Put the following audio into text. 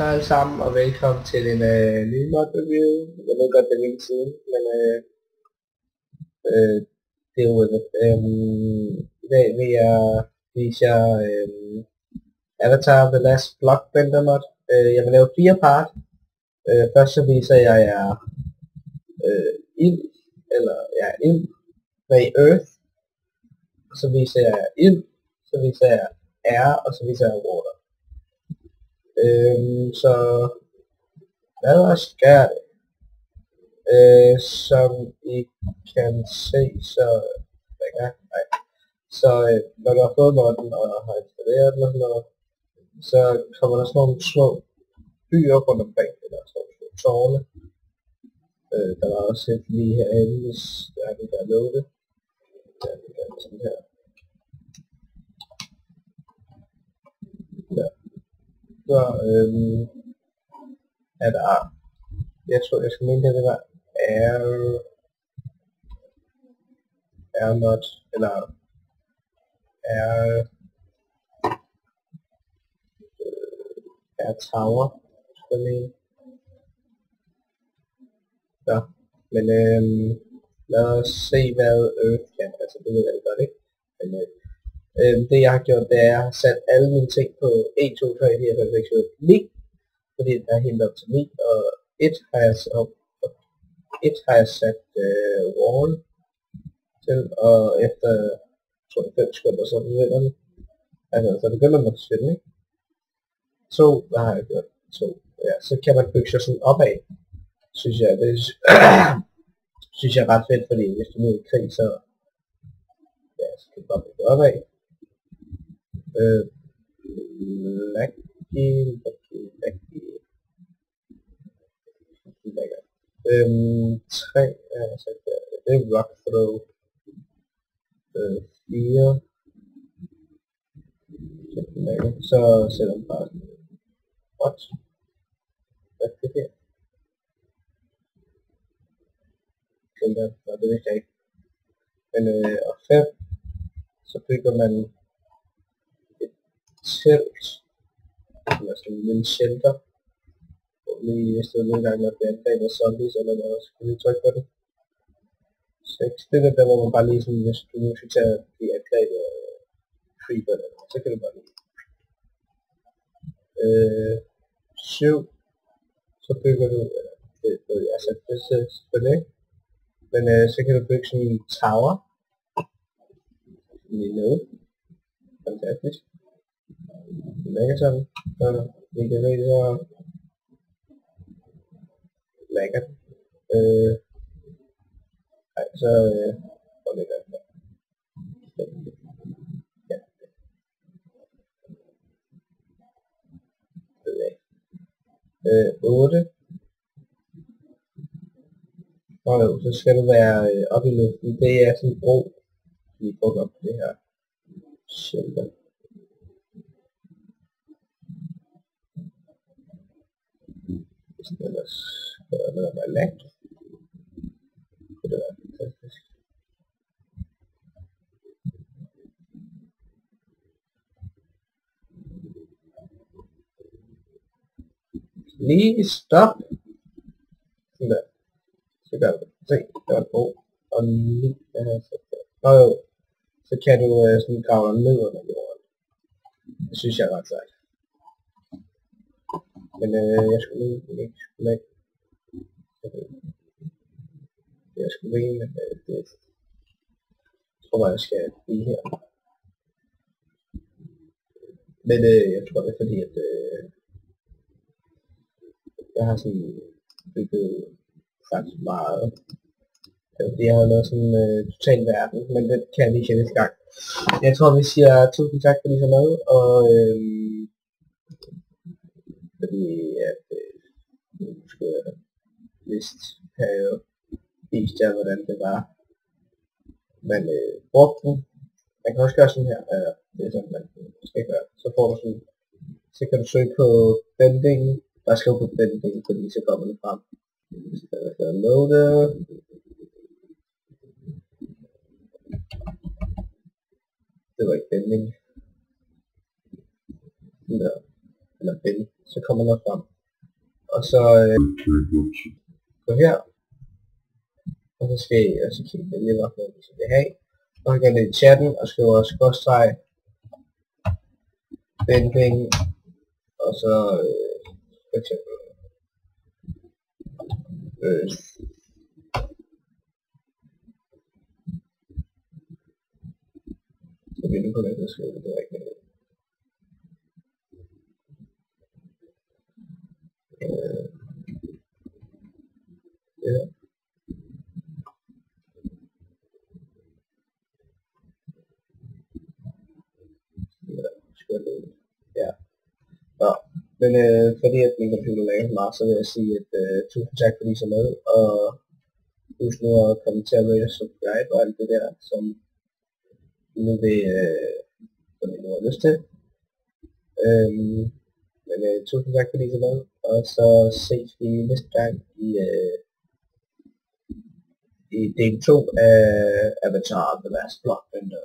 så alle sammen, og velkommen til en ny mod review. Jeg ved godt, det er længe siden, men det er jo i dag vil jeg vise jer Avatar The Last Blockbender mod. Jeg vil lave 4 part. Først så viser jeg jer ild, med Earth. Så viser jeg ild, så viser jeg air, og så viser jeg water. Så hvad der sker, som I kan se, så når du har fået modden og har installeret den og sådan noget, så kommer der sådan nogle små byer rundt omkring, eller sådan nogle små tårne. Der var også et lige herinde, hvis der er den der loade. Der er sådan her. Ja. Så er der, jeg tror jeg skal mene det var air mod, eller air tower, skal jeg mene. Så, men lad os se hvad Earth kan, altså det ved jeg godt ikke. Men det jeg har gjort, det er at jeg har sat alle mine ting på 1, 2, 3, 4, 5, 6, 7, 9, fordi der er helt op til 9, og 1 har jeg sat wall til, og efter 5 sekunder så begynder den. Altså så begynder den at forsvinde, ikke? 2, hvad har jeg gjort? 2, ja, så kan man bygge sig sådan opad, synes jeg. Det synes jeg er ret fedt, fordi hvis du er i krig, så ja, så kan du bare bygge opad. Lækker. 3 altså det er rock throw. 4 så sætter man bare what? Hvad er det her? Den der, det vidste jeg ikke. Men og 5 så bygger man et telt, eller sådan en lille shelter. Lige hvis du nogle gange når det er angrebet af zombies eller noget, så kan du trykke på det. 6, det er der hvor man bare lige sådan, hvis du nu skal tage at blive angrebet af creeper eller noget, så kan du bare lige. 7, så bygger du, det ved jeg sat det selvfølgelig ikke, men så kan du bygge sådan en tower. Lige nede. Fantastisk. Det lægger sådan, så vi kan se så lækkert. Så får det der. Ja. Det ved jeg ikke. 8. Og så skal du være oppe i luften. Det er sådan en bro. Vi bruger op på det her shelter. Hvis det ellers gør noget med lag. Det være fantastisk. Lige stop. Sådan der. Så gør det. Se, der var en bro. Og lige så kan du sådan grave dig ned under jorden. Det synes jeg er ret sejt. Men jeg skulle ikke lægge. Jeg skulle vide, men det tror jeg skal blive her. Men jeg tror det er fordi at jeg har sådan bygget faktisk meget. Fordi jeg har lavet sådan en total verden, men det kan jeg vise næste gang. Jeg tror vi siger tusind tak fordi I så med, og fordi at nu skulle jeg vist have vist jer hvordan det var. Man brugte den. Man kan også gøre sådan her, det er sådan man skal gøre. Så får du sådan, så kan du søge på bending, bare skrive på bending, fordi så kommer det frem. Så kan jeg loade. Det var ikke bending. Eller bending. Så kommer der frem. og så gå her, og så skal I også kigge vælge, hvad for I vil have, og så går det i chatten, og skriver skråstreg, bending, og så for eksempel, så vil du kunne skrive det rigtigt. Ja. Ja. Nå. Men fordi at min computer lager så meget, så vil jeg sige, at tusind tak fordi I så med, og husk nu at kommentere med og subscribe og alt det der, som nu vil, som I nu har lyst til. Men tusind tak fordi I så med, og så ses vi næste gang i del 2 af Avatar The Last Blockbender.